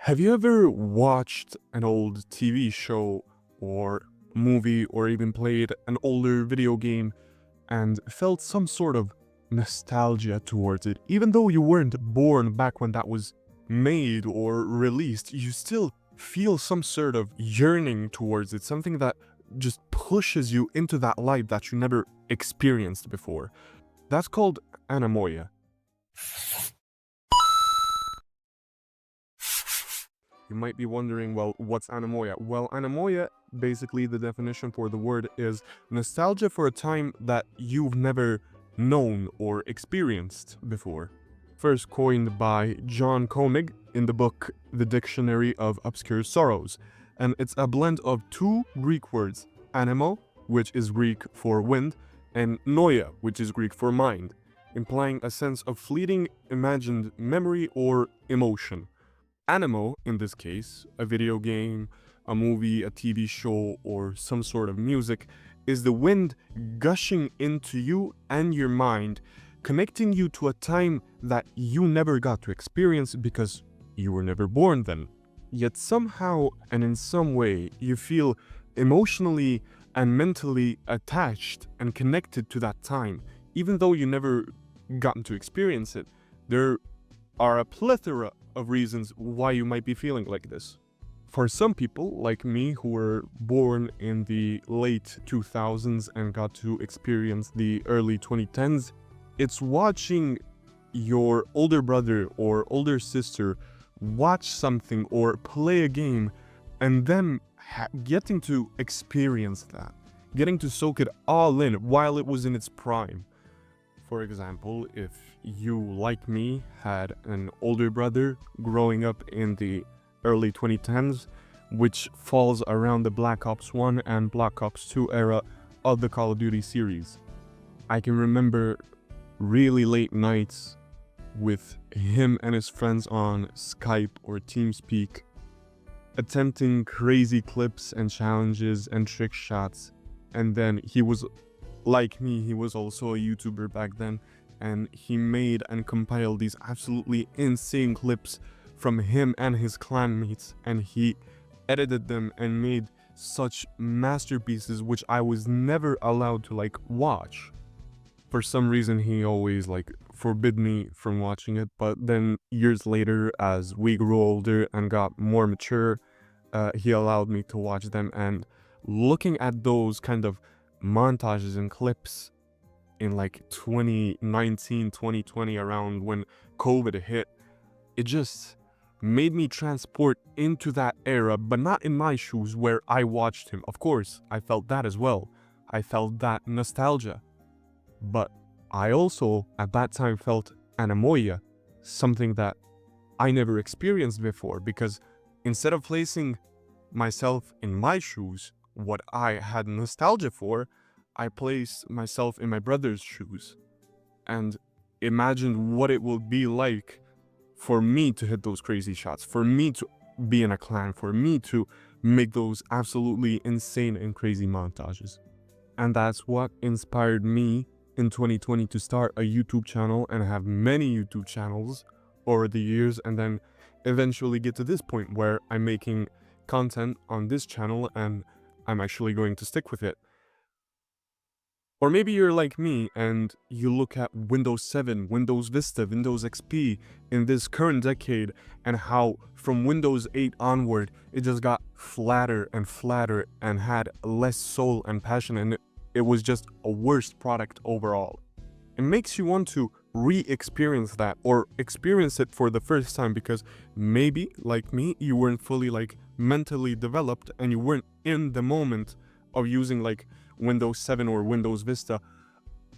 Have you ever watched an old TV show or movie or even played an older video game and felt some sort of nostalgia towards it? Even though you weren't born back when that was made or released, you still feel some sort of yearning towards it, something that just pushes you into that life that you never experienced before. That's called Anemoia. You might be wondering, well, what's Anemoia? Well, Anemoia, basically the definition for the word is nostalgia for a time that you've never known or experienced before. First coined by John Koenig in the book The Dictionary of Obscure Sorrows. And it's a blend of two Greek words, anemo, which is Greek for wind, and noia, which is Greek for mind, implying a sense of fleeting imagined memory or emotion. Anemo, in this case, a video game, a movie, a TV show, or some sort of music, is the wind gushing into you and your mind, connecting you to a time that you never got to experience because you were never born then. Yet somehow and in some way, you feel emotionally and mentally attached and connected to that time, even though you never gotten to experience it. There are a plethora of reasons why you might be feeling like this. For some people, like me, who were born in the late 2000s and got to experience the early 2010s, it's watching your older brother or older sister watch something or play a game and then getting to experience that, getting to soak it all in while it was in its prime. For example, if you, like me, had an older brother growing up in the early 2010s, which falls around the Black Ops 1 and Black Ops 2 era of the Call of Duty series. I can remember really late nights with him and his friends on Skype or TeamSpeak, attempting crazy clips and challenges and trick shots, and then he was like me, he was also a YouTuber back then, and he made and compiled these absolutely insane clips from him and his clanmates, and he edited them and made such masterpieces which I was never allowed to watch. For some reason he always forbid me from watching it, but then years later, as we grew older and got more mature, he allowed me to watch them, and looking at those kind of montages and clips in 2019, 2020, around when COVID hit, it just made me transport into that era, but not in my shoes where I watched him. Of course, I felt that as well. I felt that nostalgia. But I also, at that time, felt anemoia, something that I never experienced before, because instead of placing myself in my shoes, what I had nostalgia for, I placed myself in my brother's shoes and imagined what it would be like for me to hit those crazy shots, for me to be in a clan, for me to make those absolutely insane and crazy montages. And that's what inspired me in 2020 to start a YouTube channel and have many YouTube channels over the years, and then eventually get to this point where I'm making content on this channel and I'm actually going to stick with it. Or maybe you're like me and you look at Windows 7, Windows Vista, Windows XP in this current decade, and how from Windows 8 onward, it just got flatter and flatter and had less soul and passion, and it was just a worse product overall. It makes you want to re-experience that, or experience it for the first time, because maybe, like me, you weren't fully mentally developed and you weren't in the moment of using Windows 7 or Windows Vista.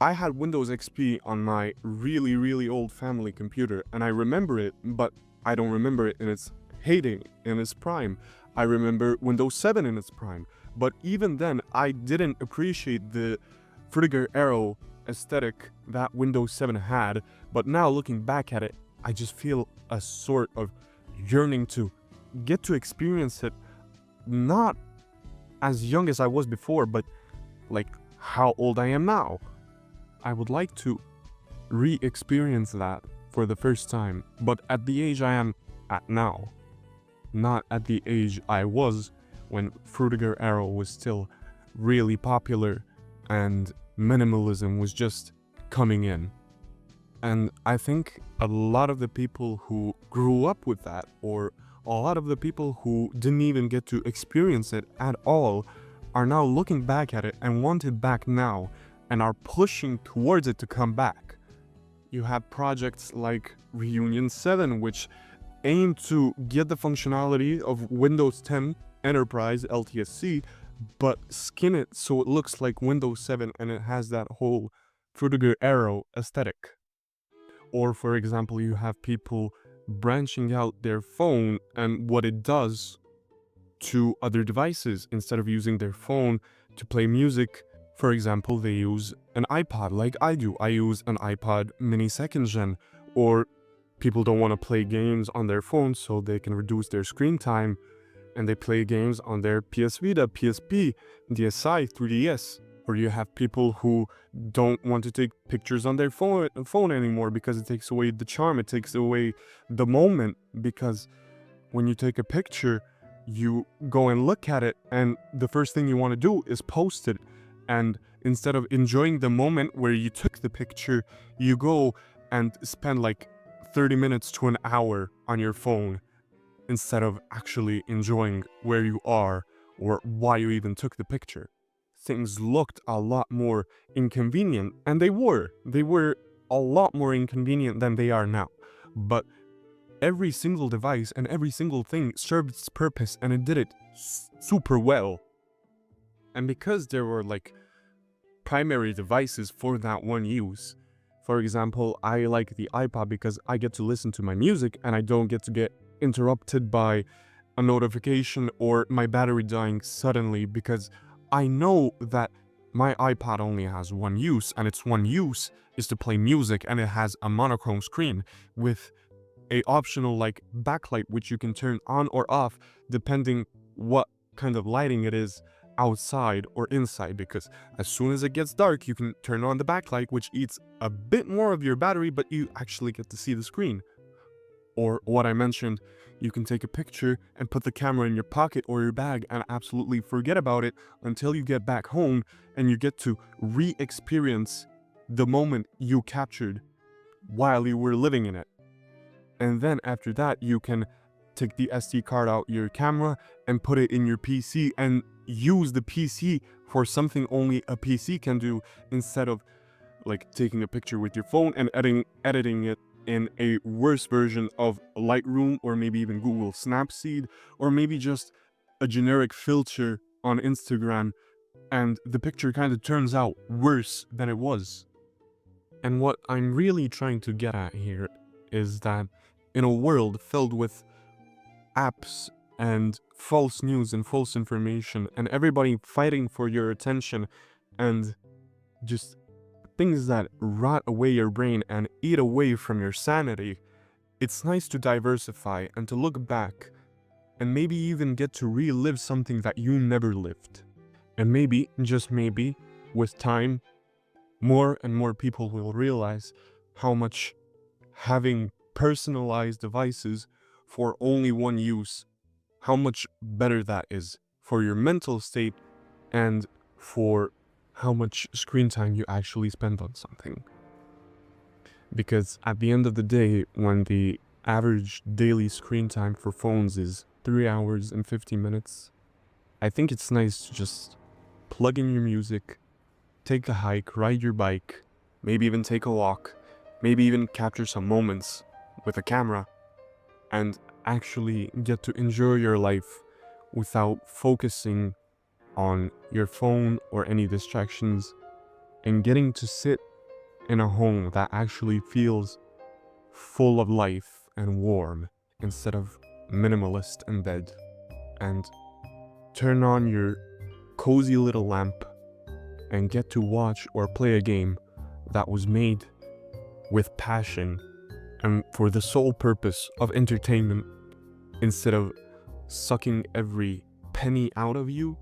I had Windows XP on my really, really old family computer, and I remember it, but I don't remember it in its heyday, in its prime. I remember Windows 7 in its prime, but even then, I didn't appreciate the trigger arrow aesthetic that Windows 7 had. But now, looking back at it, I just feel a sort of yearning to get to experience it, not as young as I was before, but how old I am now. I would like to re-experience that for the first time, but at the age I am at now. not at the age I was when 𝐒⍫𝐞𝐞 𝐊𝐼𝐼 was still really popular and minimalism was just coming in. And I think a lot of the people who grew up with that, or a lot of the people who didn't even get to experience it at all, are now looking back at it and want it back now and are pushing towards it to come back. You have projects like Reunion 7, which aim to get the functionality of Windows 10 Enterprise LTSC, but skin it so it looks like Windows 7 and it has that whole 𝐒⍫𝐞𝐞 𝐊𝐼𝐼 aesthetic. Or for example, you have people branching out their phone and what it does to other devices. Instead of using their phone to play music, for example, they use an iPod like I do. I use an iPod mini 2nd gen. Or people don't want to play games on their phone so they can reduce their screen time, and they play games on their PS Vita, PSP, DSi, 3DS. Or you have people who don't want to take pictures on their phone anymore because it takes away the charm, it takes away the moment, because when you take a picture, you go and look at it and the first thing you want to do is post it. And instead of enjoying the moment where you took the picture, you go and spend like 30 minutes to an hour on your phone instead of actually enjoying where you are or why you even took the picture. Things looked a lot more inconvenient, and they were a lot more inconvenient than they are now. But every single device and every single thing served its purpose, and it did it super well. And because there were like primary devices for that one use, for example, I like the iPod because I get to listen to my music and I don't get to get interrupted by a notification or my battery dying suddenly, because I know that my iPod only has one use, and its one use is to play music, and it has a monochrome screen with a optional like backlight which you can turn on or off depending what kind of lighting it is outside or inside, because as soon as it gets dark you can turn on the backlight, which eats a bit more of your battery, but you actually get to see the screen. Or what I mentioned, you can take a picture and put the camera in your pocket or your bag and absolutely forget about it until you get back home and you get to re-experience the moment you captured while you were living in it. And then after that, you can take the SD card out your camera and put it in your PC and use the PC for something only a PC can do, instead of like taking a picture with your phone and editing it in a worse version of Lightroom, or maybe even Google Snapseed, or maybe just a generic filter on Instagram, and the picture kind of turns out worse than it was. And what I'm really trying to get at here is that in a world filled with apps and false news and false information and everybody fighting for your attention and just things that rot away your brain and eat away from your sanity, it's nice to diversify and to look back and maybe even get to relive something that you never lived. And maybe, just maybe, with time, more and more people will realize how much having personalized devices for only one use, how much better that is for your mental state and for how much screen time you actually spend on something. Because at the end of the day, when the average daily screen time for phones is 3 hours and 50 minutes, I think it's nice to just plug in your music, take a hike, ride your bike, maybe even take a walk, maybe even capture some moments with a camera, and actually get to enjoy your life without focusing on your phone or any distractions, and getting to sit in a home that actually feels full of life and warm instead of minimalist and dead. And turn on your cozy little lamp and get to watch or play a game that was made with passion and for the sole purpose of entertainment, instead of sucking every penny out of you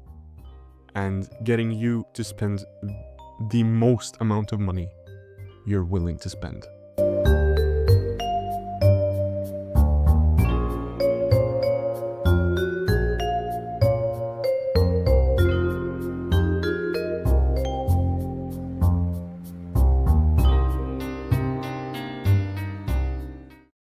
and getting you to spend the most amount of money you're willing to spend.